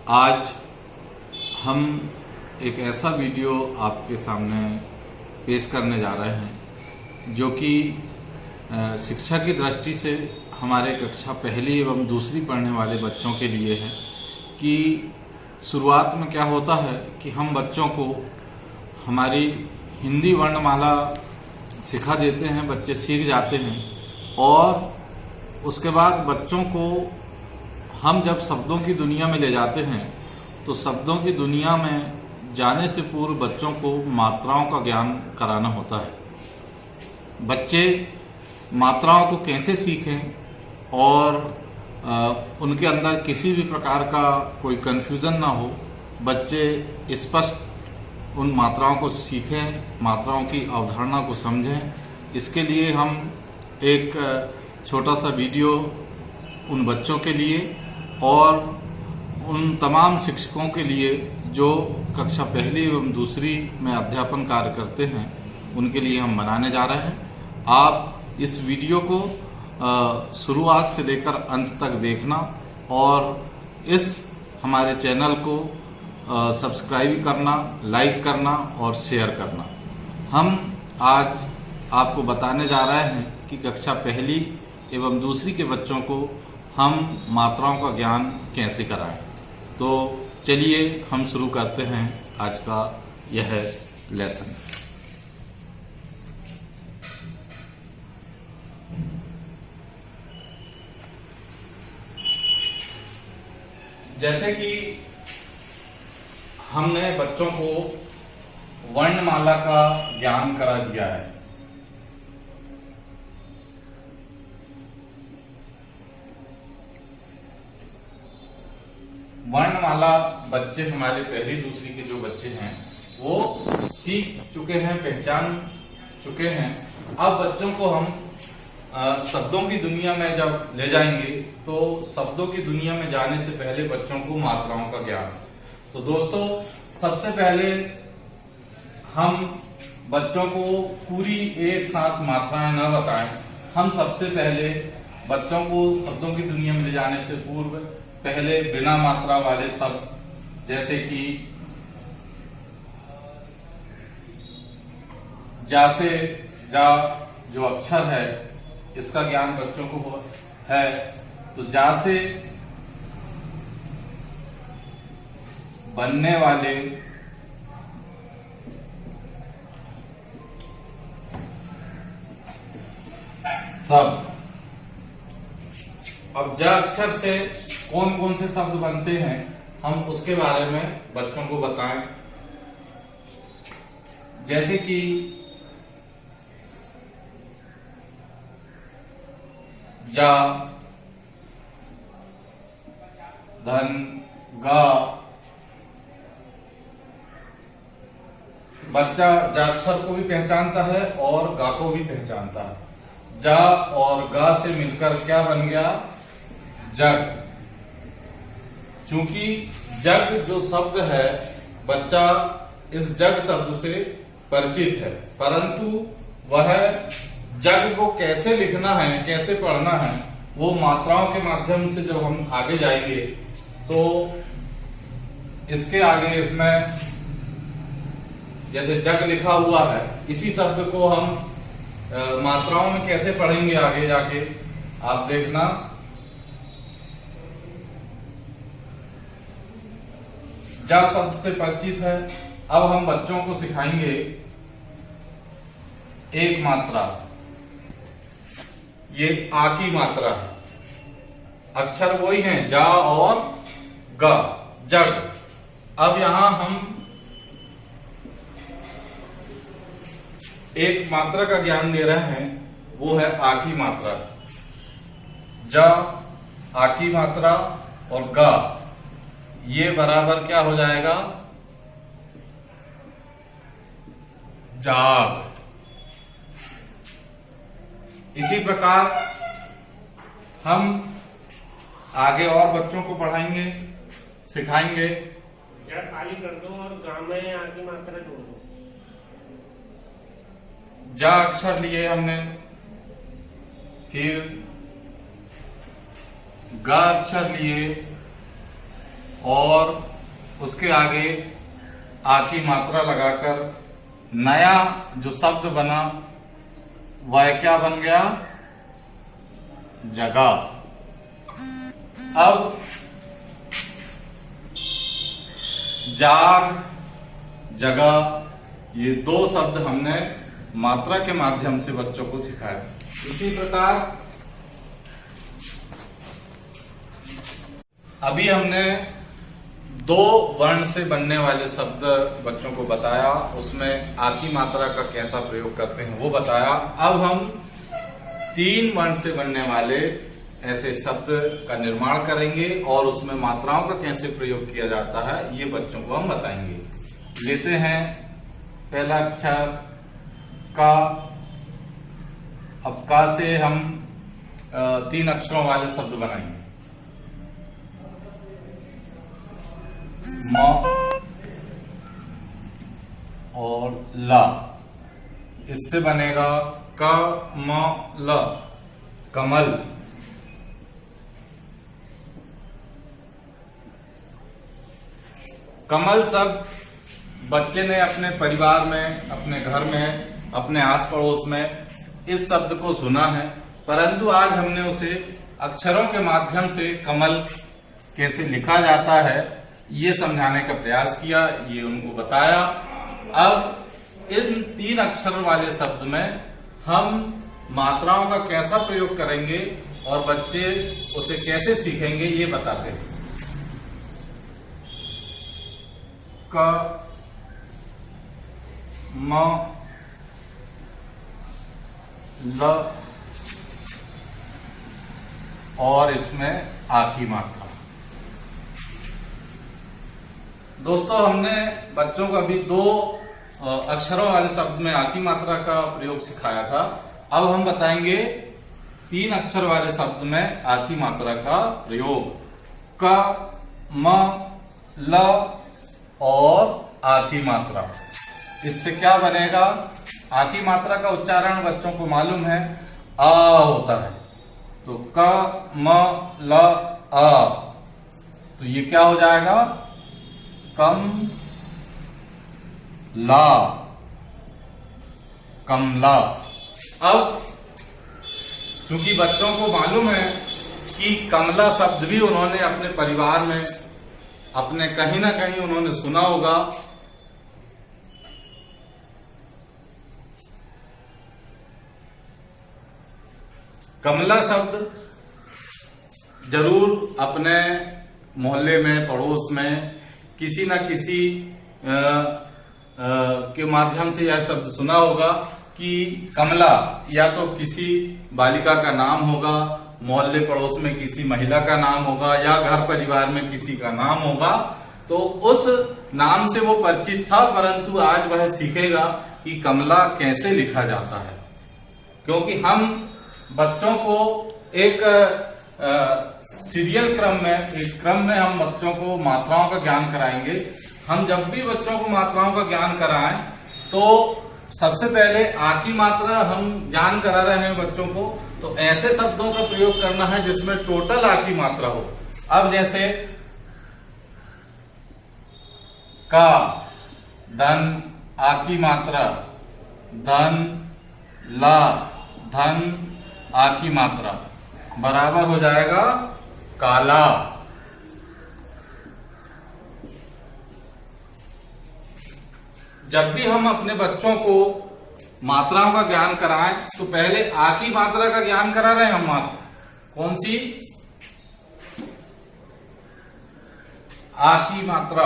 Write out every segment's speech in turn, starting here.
आज हम एक ऐसा वीडियो आपके सामने पेश करने जा रहे हैं जो कि शिक्षा की दृष्टि से हमारे कक्षा पहली एवं दूसरी पढ़ने वाले बच्चों के लिए है कि शुरुआत में क्या होता है कि हम बच्चों को हमारी हिंदी वर्णमाला सिखा देते हैं, बच्चे सीख जाते हैं और उसके बाद बच्चों को हम जब शब्दों की दुनिया में ले जाते हैं तो शब्दों की दुनिया में जाने से पूर्व बच्चों को मात्राओं का ज्ञान कराना होता है। बच्चे मात्राओं को कैसे सीखें और उनके अंदर किसी भी प्रकार का कोई कन्फ्यूजन ना हो, बच्चे स्पष्ट उन मात्राओं को सीखें, मात्राओं की अवधारणा को समझें। इसके लिए हम एक छोटा सा वीडियो उन बच्चों के लिए और उन तमाम शिक्षकों के लिए जो कक्षा पहली एवं दूसरी में अध्यापन कार्य करते हैं उनके लिए हम बनाने जा रहे हैं। आप इस वीडियो को शुरुआत से लेकर अंत तक देखना और इस हमारे चैनल को सब्सक्राइब करना, लाइक करना और शेयर करना। हम आज आपको बताने जा रहे हैं कि कक्षा पहली एवं दूसरी के बच्चों को हम मात्राओं का ज्ञान कैसे कराएं। तो चलिए हम शुरू करते हैं आज का यह लेसन। जैसे कि हमने बच्चों को वर्णमाला का ज्ञान करा दिया है, वर्णमाला बच्चे हमारे पहली दूसरी के जो बच्चे हैं वो सीख चुके हैं, पहचान चुके हैं। अब बच्चों को हम शब्दों की दुनिया में जब ले जाएंगे तो शब्दों की दुनिया में जाने से पहले बच्चों को मात्राओं का ज्ञान। तो दोस्तों, सबसे पहले हम बच्चों को पूरी एक साथ मात्राएं न बताएं। हम सबसे पहले बच्चों को शब्दों की दुनिया में ले जाने से पूर्व पहले बिना मात्रा वाले शब्द जैसे कि जा से जा जो अक्षर है इसका ज्ञान बच्चों को है। तो जा से बनने वाले शब्द, अब जा अक्षर से कौन कौन से शब्द बनते हैं हम उसके बारे में बच्चों को बताएं। जैसे कि जा, धन, गा। बच्चा जा अक्षर को भी पहचानता है और गा को भी पहचानता है। जा और गा से मिलकर क्या बन गया? जग। चूंकि जग जो शब्द है, बच्चा इस जग शब्द से परिचित है, परंतु वह जग को कैसे लिखना है, कैसे पढ़ना है, वो मात्राओं के माध्यम से जब हम आगे जाएंगे तो इसके आगे इसमें जैसे जग लिखा हुआ है, इसी शब्द को हम मात्राओं में कैसे पढ़ेंगे आगे जाके, आप देखना। जा शब्द से परिचित है। अब हम बच्चों को सिखाएंगे एक मात्रा, ये आ की मात्रा है। अक्षर वही हैं, जा और ग, जग। अब यहां हम एक मात्रा का ज्ञान दे रहे हैं, वो है आ की मात्रा। जा, आ की मात्रा और गा, ये बराबर क्या हो जाएगा? जाग। इसी प्रकार हम आगे और बच्चों को पढ़ाएंगे, सिखाएंगे। जा खाली कर दो और गा में आ की मात्रा जोड़ दो। जा अक्षर लिए हमने, फिर ग अक्षर लिए और उसके आगे आ की मात्रा लगाकर नया जो शब्द बना वह क्या बन गया? जगह। अब जाग, जगह, ये दो शब्द हमने मात्रा के माध्यम से बच्चों को सिखाया। इसी प्रकार अभी हमने दो वर्ण से बनने वाले शब्द बच्चों को बताया, उसमें आ की मात्रा का कैसा प्रयोग करते हैं वो बताया। अब हम तीन वर्ण से बनने वाले ऐसे शब्द का निर्माण करेंगे और उसमें मात्राओं का कैसे प्रयोग किया जाता है ये बच्चों को हम बताएंगे। लेते हैं पहला अक्षर का। अब का से हम तीन अक्षरों वाले शब्द बनाएंगे। म और ला, इससे बनेगा क म ल, कमल। कमल शब्द बच्चे ने अपने परिवार में, अपने घर में, अपने आस पड़ोस में इस शब्द को सुना है, परंतु आज हमने उसे अक्षरों के माध्यम से कमल कैसे लिखा जाता है ये समझाने का प्रयास किया, ये उनको बताया। अब इन तीन अक्षर वाले शब्द में हम मात्राओं का कैसा प्रयोग करेंगे और बच्चे उसे कैसे सीखेंगे ये बताते हैं। क म ल और इसमें आ की मात्रा। दोस्तों, हमने बच्चों को अभी दो अक्षरों वाले शब्द में आ की मात्रा का प्रयोग सिखाया था। अब हम बताएंगे तीन अक्षर वाले शब्द में आ की मात्रा का प्रयोग। क म ल और आ की मात्रा। इससे क्या बनेगा? आ की मात्रा का उच्चारण बच्चों को मालूम है आ होता है, तो क म ल आ, तो ये क्या हो जाएगा? कम ला, कमला। अब क्योंकि बच्चों को मालूम है कि कमला शब्द भी उन्होंने अपने परिवार में, अपने कहीं ना कहीं उन्होंने सुना होगा, कमला शब्द जरूर अपने मोहल्ले में, पड़ोस में किसी न किसी के माध्यम से यह शब्द सुना होगा कि कमला या तो किसी बालिका का नाम होगा, मोहल्ले पड़ोस में किसी महिला का नाम होगा, या घर परिवार में किसी का नाम होगा। तो उस नाम से वो परिचित था, परंतु आज वह सीखेगा कि कमला कैसे लिखा जाता है। क्योंकि हम बच्चों को एक सीरियल क्रम में, एक क्रम में हम बच्चों को मात्राओं का ज्ञान कराएंगे। हम जब भी बच्चों को मात्राओं का ज्ञान कराएं तो सबसे पहले आ की मात्रा हम ज्ञान करा रहे हैं बच्चों को, तो ऐसे शब्दों का प्रयोग करना है जिसमें टोटल आ की मात्रा हो। अब जैसे का, धन, आ की मात्रा, धन, ला, धन, आ की मात्रा बराबर हो जाएगा काला। जब भी हम अपने बच्चों को मात्राओं का ज्ञान कराएं तो पहले आ की मात्रा का ज्ञान करा रहे हैं हम। मात्रा कौन सी? आ की मात्रा।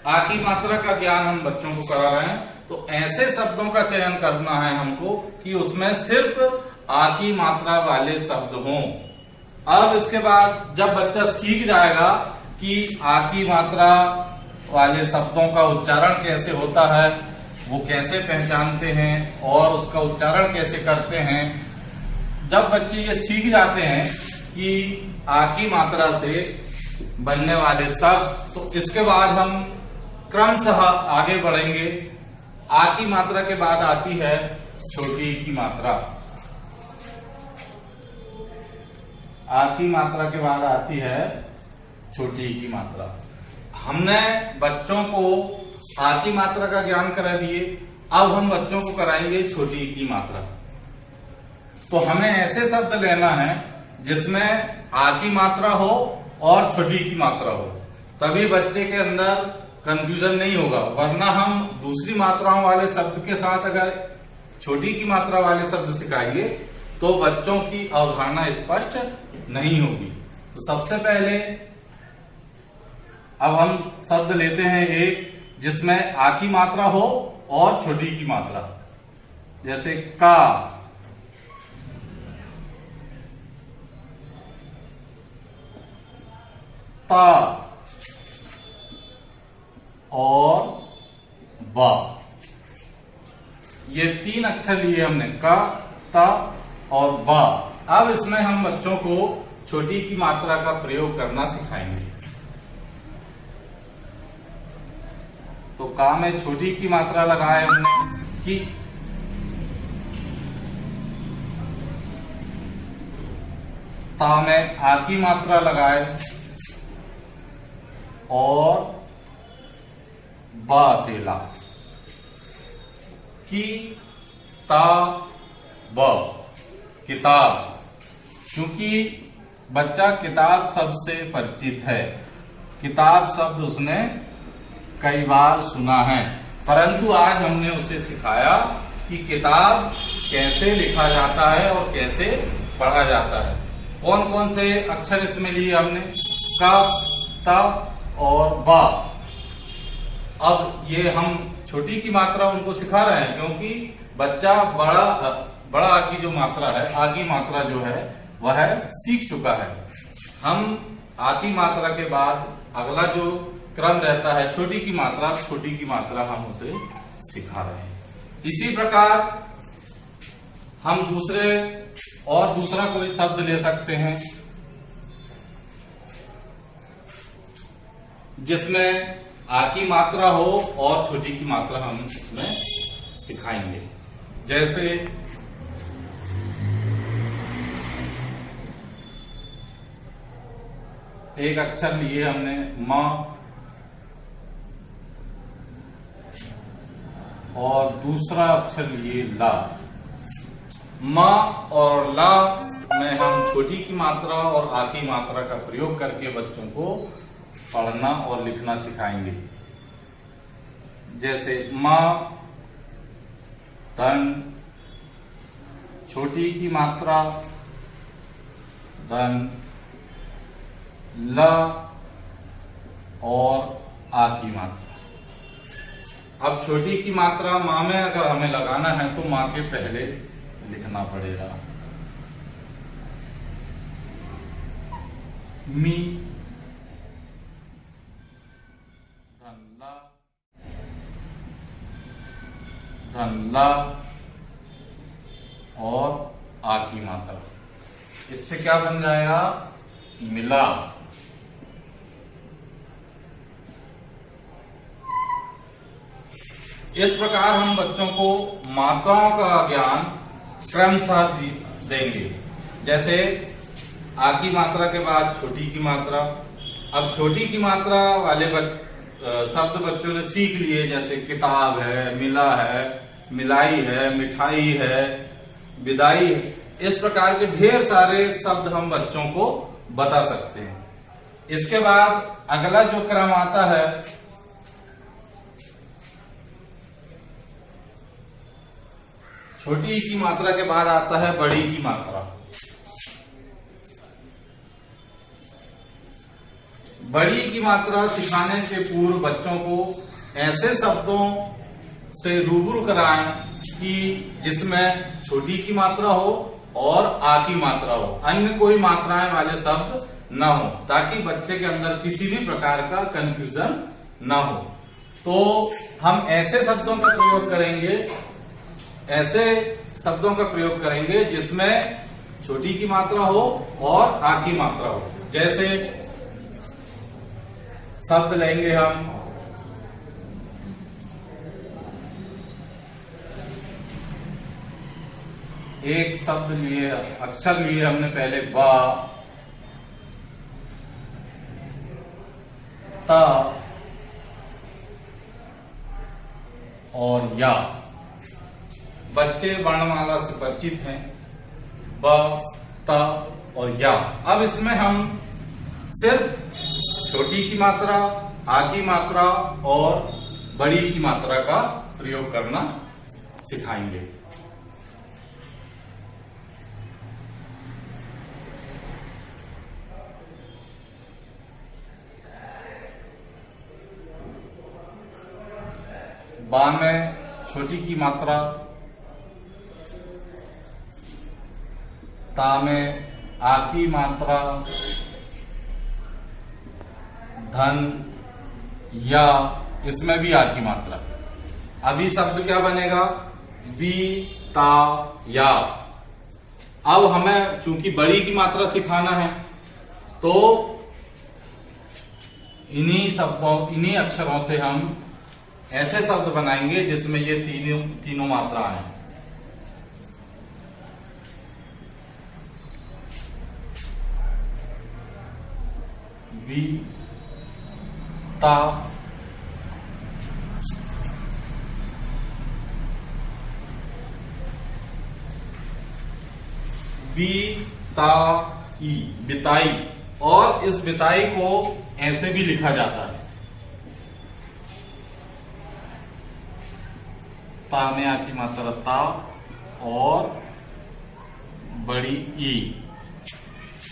आ की मात्रा का ज्ञान हम बच्चों को करा रहे हैं, तो ऐसे शब्दों का चयन करना है हमको कि उसमें सिर्फ आ की मात्रा वाले शब्द हों। अब इसके बाद जब बच्चा सीख जाएगा कि आ की मात्रा वाले शब्दों का उच्चारण कैसे होता है, वो कैसे पहचानते हैं और उसका उच्चारण कैसे करते हैं, जब बच्चे ये सीख जाते हैं कि आ की मात्रा से बनने वाले शब्द, तो इसके बाद हम क्रमशः आगे बढ़ेंगे। आ की मात्रा के बाद आती है छोटी की मात्रा। आ की मात्रा के बाद आती है छोटी की मात्रा। हमने बच्चों को आ की मात्रा का ज्ञान करा दिए, अब हम बच्चों को कराएंगे छोटी की मात्रा। तो हमें ऐसे शब्द लेना है जिसमें आ की मात्रा हो और छोटी की मात्रा हो, तभी बच्चे के अंदर कंफ्यूजन नहीं होगा। वरना हम दूसरी मात्राओं वाले शब्द के साथ अगर छोटी की मात्रा वाले शब्द सिखाएंगे तो बच्चों की अवधारणा स्पष्ट नहीं होगी। तो सबसे पहले अब हम शब्द लेते हैं एक जिसमें आ की मात्रा हो और छोटी की मात्रा, जैसे का, ता और बा। ये 3 अक्षर लिए हमने, का, ता और बा। अब इसमें हम बच्चों को छोटी की मात्रा का प्रयोग करना सिखाएंगे। तो का में छोटी की मात्रा लगाए हमने कि, ता में आ की मात्रा लगाए और बा अकेला, की, ता, ब, किताब। क्योंकि बच्चा किताब शब्द से परिचित है, किताब शब्द उसने कई बार सुना है, परंतु आज हमने उसे सिखाया कि किताब कैसे लिखा जाता है और कैसे पढ़ा जाता है। कौन कौन से अक्षर इसमें लिए हमने, का, ता और बा। अब ये हम छोटी की मात्रा उनको सिखा रहे हैं क्योंकि बच्चा बड़ा आ की जो मात्रा है, आ की मात्रा जो है वह सीख चुका है। हम आ की मात्रा के बाद अगला जो क्रम रहता है छोटी की मात्रा हम उसे सिखा रहे हैं। इसी प्रकार हम दूसरा कोई शब्द ले सकते हैं जिसमें आ की मात्रा हो और छोटी की मात्रा हम इसमें सिखाएंगे। जैसे एक अक्षर लिए हमने म और दूसरा अक्षर लिए ला। म और ला में हम छोटी की मात्रा और आ की मात्रा का प्रयोग करके बच्चों को पढ़ना और लिखना सिखाएंगे। जैसे मां, धन, छोटी की मात्रा धन, ल और आ की मात्रा। अब छोटी की मात्रा मां में अगर हमें लगाना है तो मां के पहले लिखना पड़ेगा। मी, धनला और आ की मात्रा। इससे क्या बन जाएगा, मिला। इस प्रकार हम बच्चों को मात्राओं का ज्ञान क्रमशः देंगे। जैसे आ की मात्रा के बाद छोटी की मात्रा। अब छोटी की मात्रा वाले शब्द बच्चों ने सीख लिए, जैसे किताब है, मिला है, मिलाई है, मिठाई है, विदाई है। इस प्रकार के ढेर सारे शब्द हम बच्चों को बता सकते हैं। इसके बाद अगला जो क्रम आता है छोटी की मात्रा के बाद आता है बड़ी की मात्रा। बड़ी की मात्रा सिखाने से पूर्व बच्चों को ऐसे शब्दों से रूबरू कराएं कि जिसमें छोटी की मात्रा हो और आ की मात्रा हो, अन्य कोई मात्राएं वाले शब्द न हो, ताकि बच्चे के अंदर किसी भी प्रकार का कंफ्यूजन न हो। तो हम ऐसे शब्दों का प्रयोग करेंगे जिसमें छोटी की मात्रा हो और आ की मात्रा हो। जैसे शब्द लेंगे हम एक शब्द लिए, अक्षर लिए हमने पहले बा, ता और या। बच्चे वर्णमाला से परिचित हैं, ब, ता और या। अब इसमें हम सिर्फ छोटी की मात्रा, आ की मात्रा और बड़ी की मात्रा का प्रयोग करना सिखाएंगे। बा में छोटी की मात्रा, ता में आ की मात्रा, धन, या, इसमें भी आ की मात्रा। अभी शब्द क्या बनेगा? बी, ता, या। अब हमें चूंकि बड़ी की मात्रा सिखाना है तो इन्हीं शब्दों, इन्हीं अक्षरों से हम ऐसे शब्द बनाएंगे जिसमें ये तीनों मात्रा हैं। बी, ता, बी, ता, ई, बिताई। और इस बिताई को ऐसे भी लिखा जाता है, ता में आ की मात्रा ता और बड़ी ई।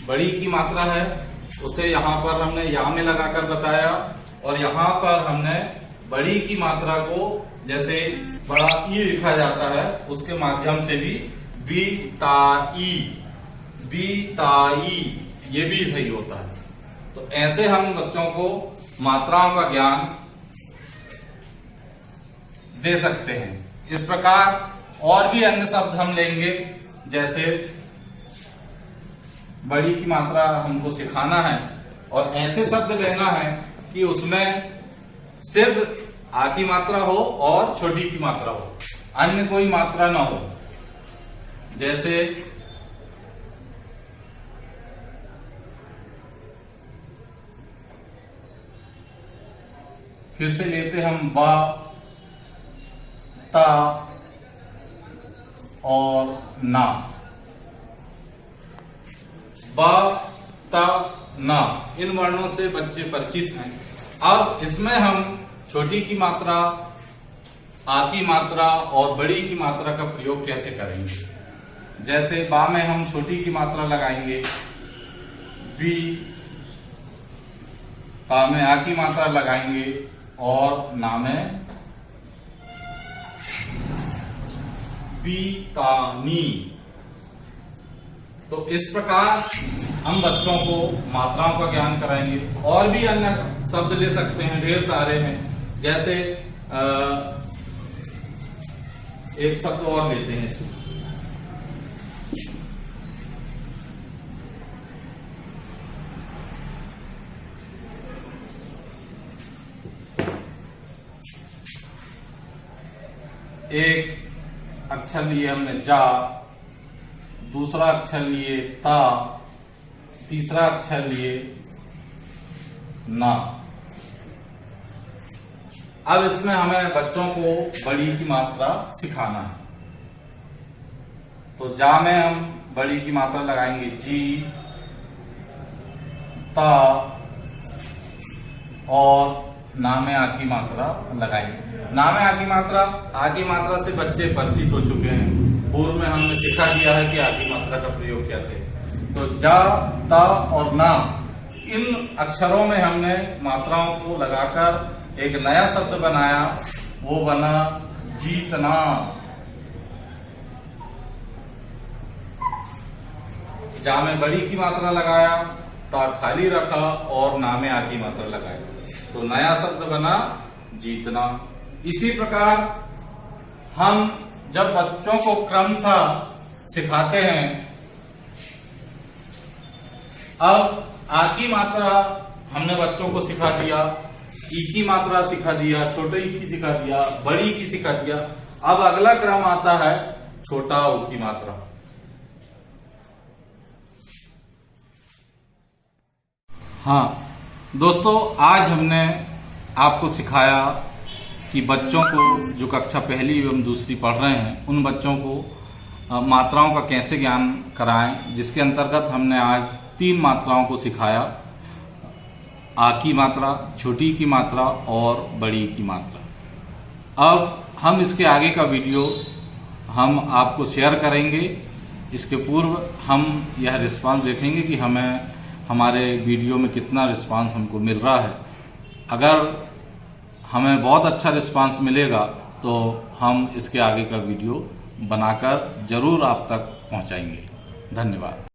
बड़ी की मात्रा है उसे यहां पर हमने या में लगाकर बताया, और यहां पर हमने बड़ी की मात्रा को जैसे बड़ा ई लिखा जाता है उसके माध्यम से भी बीताई, बीताई ये भी सही होता है। तो ऐसे हम बच्चों को मात्राओं का ज्ञान दे सकते हैं। इस प्रकार और भी अन्य शब्द हम लेंगे, जैसे बड़ी की मात्रा हमको सिखाना है और ऐसे शब्द लेना है कि उसमें सिर्फ आ की मात्रा हो और छोटी की मात्रा हो, अन्य कोई मात्रा ना हो। जैसे फिर से लेते हम बा, ता और ना। बा, ता, ना, इन वर्णों से बच्चे परिचित हैं। अब इसमें हम छोटी की मात्रा, आ की मात्रा और बड़ी की मात्रा का प्रयोग कैसे करेंगे? जैसे बा में हम छोटी की मात्रा लगाएंगे बी, ता में आ की मात्रा लगाएंगे और ना में बीतानी। तो इस प्रकार हम बच्चों को मात्राओं का ज्ञान कराएंगे। और भी अन्य शब्द ले सकते हैं, ढेर सारे हैं। जैसे एक शब्द और लेते हैं इसमें, एक अक्षर लिए हमने जा, दूसरा अक्षर लिए ता, तीसरा अक्षर लिए ना। अब इसमें हमें बच्चों को बड़ी की मात्रा सिखाना है। तो जा में हम बड़ी की मात्रा लगाएंगे जी, ता और ना में आ की मात्रा लगाएंगे। ना में आ की मात्रा, आ की मात्रा से बच्चे परिचित हो चुके हैं। पूर्व में हमने सिखा दिया है कि आ की मात्रा का प्रयोग कैसे। तो जा, ता और ना, इन अक्षरों में हमने मात्राओं को लगाकर एक नया शब्द बनाया, वो बना जीतना। जा में बड़ी की मात्रा लगाया, ता खाली रखा और ना में आ की मात्रा लगाई, तो नया शब्द बना जीतना। इसी प्रकार हम जब बच्चों को क्रमशः सिखाते हैं, अब आ की मात्रा हमने बच्चों को सिखा दिया, ई की मात्रा सिखा दिया, छोटे ई की सिखा दिया, बड़ी की सिखा दिया। अब अगला क्रम आता है छोटा ऊ की मात्रा। हाँ दोस्तों, आज हमने आपको सिखाया कि बच्चों को जो कक्षा पहली एवं दूसरी पढ़ रहे हैं उन बच्चों को मात्राओं का कैसे ज्ञान कराएं, जिसके अंतर्गत हमने आज 3 मात्राओं को सिखाया। आ की मात्रा, छोटी की मात्रा और बड़ी की मात्रा। अब हम इसके आगे का वीडियो हम आपको शेयर करेंगे। इसके पूर्व हम यह रिस्पांस देखेंगे कि हमें हमारे वीडियो में कितना रिस्पांस हमको मिल रहा है। अगर हमें बहुत अच्छा रिस्पांस मिलेगा तो हम इसके आगे का वीडियो बनाकर जरूर आप तक पहुंचाएंगे। धन्यवाद।